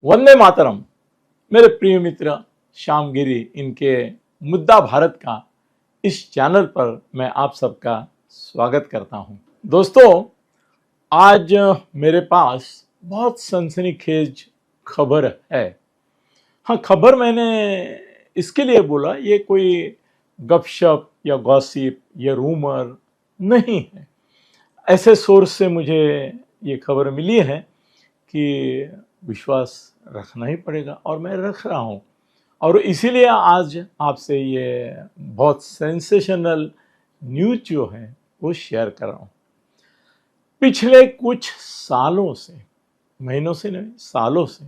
वंदे मातरम। मेरे प्रिय मित्र श्यामगिरी इनके मुद्दा भारत का इस चैनल पर मैं आप सबका स्वागत करता हूं। दोस्तों, आज मेरे पास बहुत सनसनीखेज खबर है। हाँ, खबर मैंने इसके लिए बोला, ये कोई गपशप या गॉसिप या रूमर नहीं है। ऐसे सोर्स से मुझे ये खबर मिली है कि विश्वास रखना ही पड़ेगा और मैं रख रहा हूँ। और इसीलिए आज आपसे ये बहुत सेंसेशनल न्यूज जो है वो शेयर कर रहा हूँ। पिछले कुछ सालों से, महीनों से नहीं, सालों से,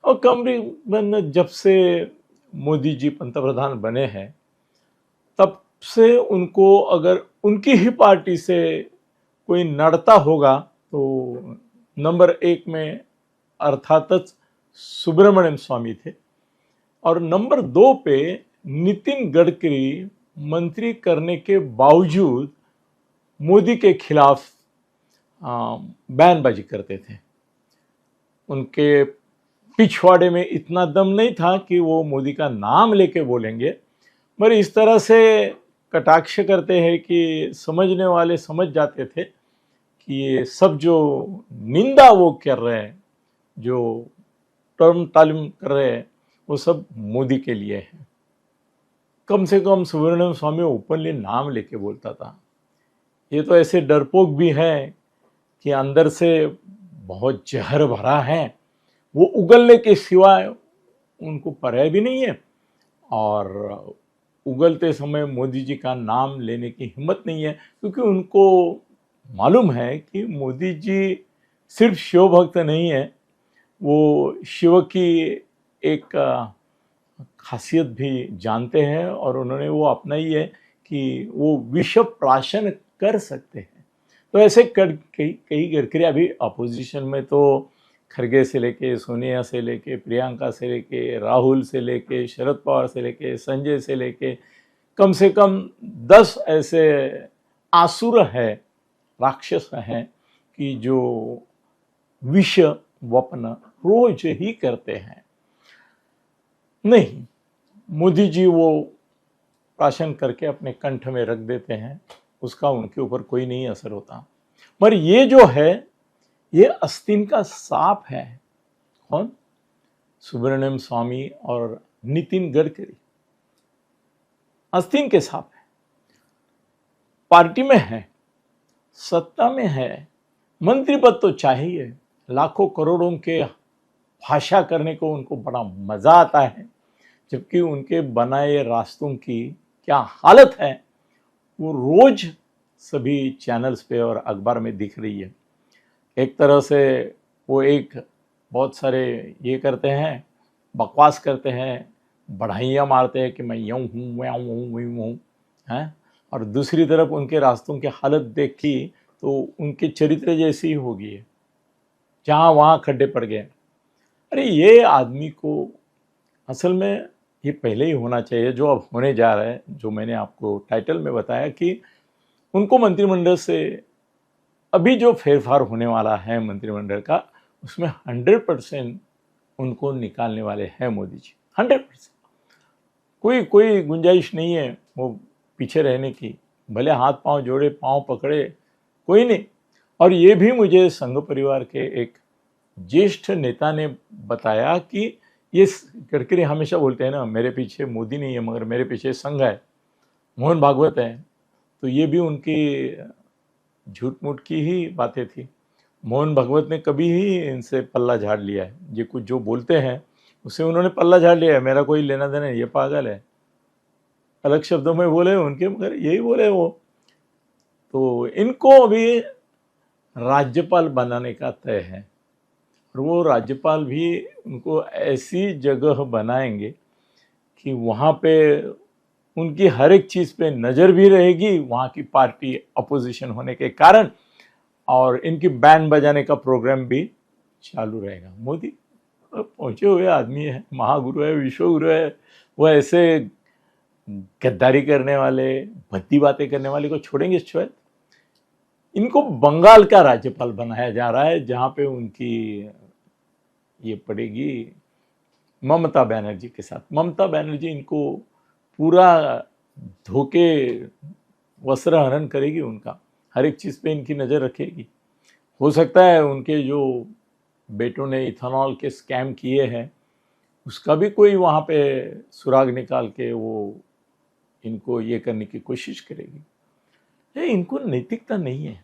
और करीबन जब से मोदी जी पंतप्रधान बने हैं तब से उनको, अगर उनकी ही पार्टी से कोई लड़ता होगा तो नंबर 1 में अर्थात सुब्रमण्यम स्वामी थे और नंबर 2 पे नितिन गडकरी मंत्री करने के बावजूद मोदी के खिलाफ बयानबाजी करते थे। उनके पिछवाड़े में इतना दम नहीं था कि वो मोदी का नाम लेके बोलेंगे, मगर इस तरह से कटाक्ष करते हैं कि समझने वाले समझ जाते थे कि ये सब जो निंदा वो कर रहे हैं, जो टर्म तालीम कर रहे हैं, वो सब मोदी के लिए है। कम से कम सुब्रमण्यम स्वामी ओपनली नाम लेके बोलता था। ये तो ऐसे डरपोक भी है कि अंदर से बहुत जहर भरा है, वो उगलने के सिवाय उनको पर्याय भी नहीं है और उगलते समय मोदी जी का नाम लेने की हिम्मत नहीं है, क्योंकि उनको मालूम है कि मोदी जी सिर्फ शिव भक्त नहीं है, वो शिव की एक खासियत भी जानते हैं और उन्होंने वो अपनाई है कि वो विश्व प्राशन कर सकते हैं। तो ऐसे कई गडकरी अभी अपोजिशन में, तो खरगे से लेके, सोनिया से लेके, प्रियंका से लेके, राहुल से लेके, शरद पवार से लेके, संजय से लेके, कम से कम 10 ऐसे आसुर है, राक्षस हैं कि जो विष वपन रोज ही करते हैं। नहीं, मोदी जी वो प्राशन करके अपने कंठ में रख देते हैं, उसका उनके ऊपर कोई नहीं असर होता। पर ये जो है, ये आस्तीन का सांप है। कौन? सुब्रमण्यम स्वामी और नितिन गडकरी आस्तीन के सांप है। पार्टी में है, सत्ता में है, मंत्री पद तो चाहिए, लाखों करोड़ों के भाषा करने को उनको बड़ा मजा आता है, जबकि उनके बनाए रास्तों की क्या हालत है वो रोज सभी चैनल्स पे और अखबार में दिख रही है। एक तरह से वो एक बहुत सारे ये करते हैं, बकवास करते हैं, बढ़ाइयाँ मारते हैं कि मैं यूँ हूँ, मैं हूँ, हैं, और दूसरी तरफ उनके रास्तों की हालत देखी तो उनके चरित्र जैसी ही होगी है, जहाँ वहाँ खड्डे पड़ गए। अरे ये आदमी को असल में ये पहले ही होना चाहिए, जो अब होने जा रहा है, जो मैंने आपको टाइटल में बताया कि उनको मंत्रिमंडल से अभी जो फेरफार होने वाला है मंत्रिमंडल का, उसमें 100% उनको निकालने वाले हैं मोदी जी। 100%। कोई गुंजाइश नहीं है वो पीछे रहने की, भले हाथ पांव जोड़े, पांव पकड़े, कोई नहीं। और ये भी मुझे संघ परिवार के एक ज्येष्ठ नेता ने बताया कि ये गडकरी हमेशा बोलते हैं ना, मेरे पीछे मोदी नहीं है मगर मेरे पीछे संघ है, मोहन भागवत है, तो ये भी उनकी झूठ मूठ की ही बातें थी। मोहन भागवत ने कभी ही इनसे पल्ला झाड़ लिया है, ये कुछ जो बोलते हैं उससे उन्होंने पल्ला झाड़ लिया है, मेरा कोई लेना देना है, ये पागल है, अलग शब्दों में बोले उनके, मगर यही बोले वो। तो इनको अभी राज्यपाल बनाने का तय है और वो राज्यपाल भी उनको ऐसी जगह बनाएंगे कि वहाँ पे उनकी हर एक चीज़ पे नज़र भी रहेगी, वहाँ की पार्टी अपोजिशन होने के कारण, और इनकी बैंड बजाने का प्रोग्राम भी चालू रहेगा। मोदी पहुँचे हुए आदमी है, महागुरु है, विश्वगुरु है, वो ऐसे गद्दारी करने वाले, भद्दी बातें करने वाले को छोड़ेंगे शायद? इनको बंगाल का राज्यपाल बनाया जा रहा है, जहाँ पे उनकी ये पड़ेगी ममता बनर्जी के साथ। ममता बनर्जी इनको पूरा धोखे वस्त्र हरण करेगी, उनका हर एक चीज़ पे इनकी नज़र रखेगी। हो सकता है उनके जो बेटों ने इथेनॉल के स्कैम किए हैं उसका भी कोई वहाँ पे सुराग निकाल के वो इनको ये करने की कोशिश करेगी। ये इनको नैतिकता नहीं है।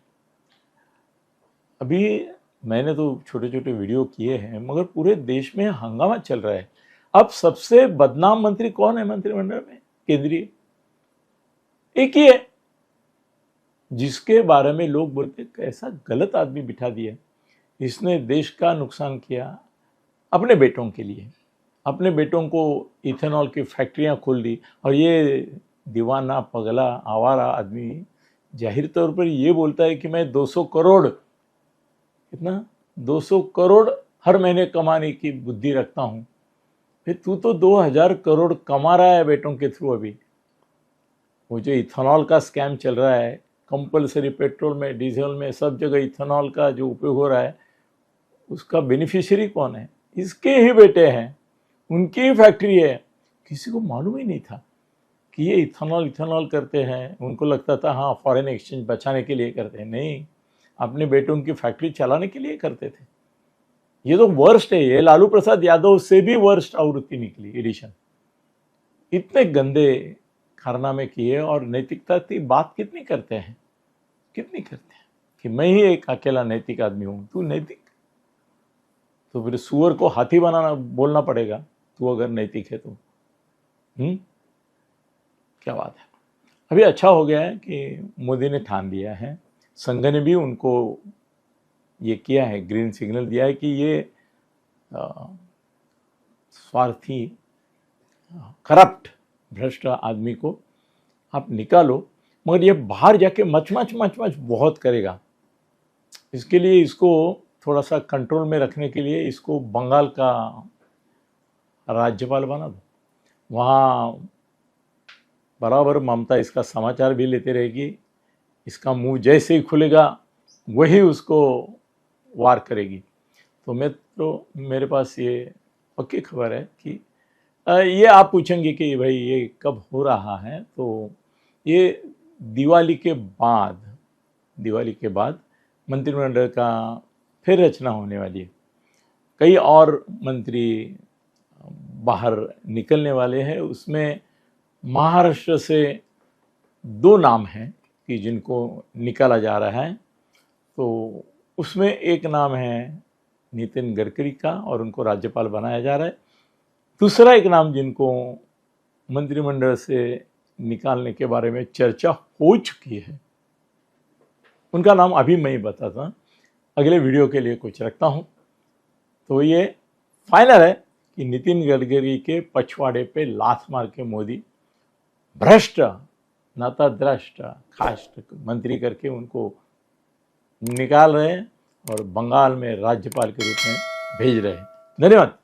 अभी मैंने तो छोटे छोटे वीडियो किए हैं, मगर पूरे देश में हंगामा चल रहा है। अब सबसे बदनाम मंत्री कौन है मंत्रिमंडल में? केंद्रीय एक ही है, जिसके बारे में लोग बोलते ऐसा गलत आदमी बिठा दिया, इसने देश का नुकसान किया अपने बेटों के लिए। अपने बेटों को इथेनॉल की फैक्ट्रियां खोल दी, और ये दीवाना पगला आवारा आदमी जाहिर तौर पर ये बोलता है कि मैं 200 करोड़, कितना 200 करोड़ हर महीने कमाने की बुद्धि रखता हूँ। फिर तू तो 2000 करोड़ कमा रहा है बेटों के थ्रू। अभी वो जो इथेनॉल का स्कैम चल रहा है, कंपलसरी पेट्रोल में, डीजल में, सब जगह इथेनॉल का जो उपयोग हो रहा है, उसका बेनिफिशियरी कौन है? इसके ही बेटे हैं, उनकी ही फैक्ट्री है। किसी को मालूम ही नहीं था कि ये इथेनॉल करते हैं। उनको लगता था हाँ फॉरेन एक्सचेंज बचाने के लिए करते हैं, नहीं, अपने बेटों की फैक्ट्री चलाने के लिए करते थे। ये तो वर्स्ट है, ये लालू प्रसाद यादव से भी वर्स्ट आवृत्ति निकली, एडिशन। इतने गंदे कारनामे किए, और नैतिकता की बात कितनी करते हैं, कितनी करते हैं कि मैं ही एक अकेला नैतिक आदमी हूं। तू नैतिक, तो फिर सुअर को हाथी बनाना बोलना पड़ेगा तू अगर नैतिक है तो। क्या बात है। अभी अच्छा हो गया है कि मोदी ने ठान लिया है, संघ ने भी उनको ये किया है, ग्रीन सिग्नल दिया है कि ये स्वार्थी, करप्ट, भ्रष्ट आदमी को आप निकालो, मगर ये बाहर जाके मच बहुत करेगा। इसके लिए इसको थोड़ा सा कंट्रोल में रखने के लिए इसको बंगाल का राज्यपाल बना दो। वहाँ बराबर ममता इसका समाचार भी लेते रहेगी, इसका मुंह जैसे ही खुलेगा वही उसको वार करेगी। तो मेरे पास ये पक्की खबर है कि ये आप पूछेंगे कि भाई ये कब हो रहा है, तो ये दिवाली के बाद मंत्रिमंडल का फिर रचना होने वाली है। कई और मंत्री बाहर निकलने वाले हैं। उसमें महाराष्ट्र से 2 नाम हैं कि जिनको निकाला जा रहा है। तो उसमें एक नाम है नितिन गडकरी का, और उनको राज्यपाल बनाया जा रहा है। दूसरा एक नाम जिनको मंत्रिमंडल से निकालने के बारे में चर्चा हो चुकी है, उनका नाम अभी मैं ही बताता, अगले वीडियो के लिए कुछ रखता हूं। तो ये फाइनल है कि नितिन गडकरी के पछवाड़े पे लात मार के मोदी भ्रष्ट, नतद्रष्ट, खाष्ट मंत्री करके उनको निकाल रहे हैं और बंगाल में राज्यपाल के रूप में भेज रहे हैं। धन्यवाद।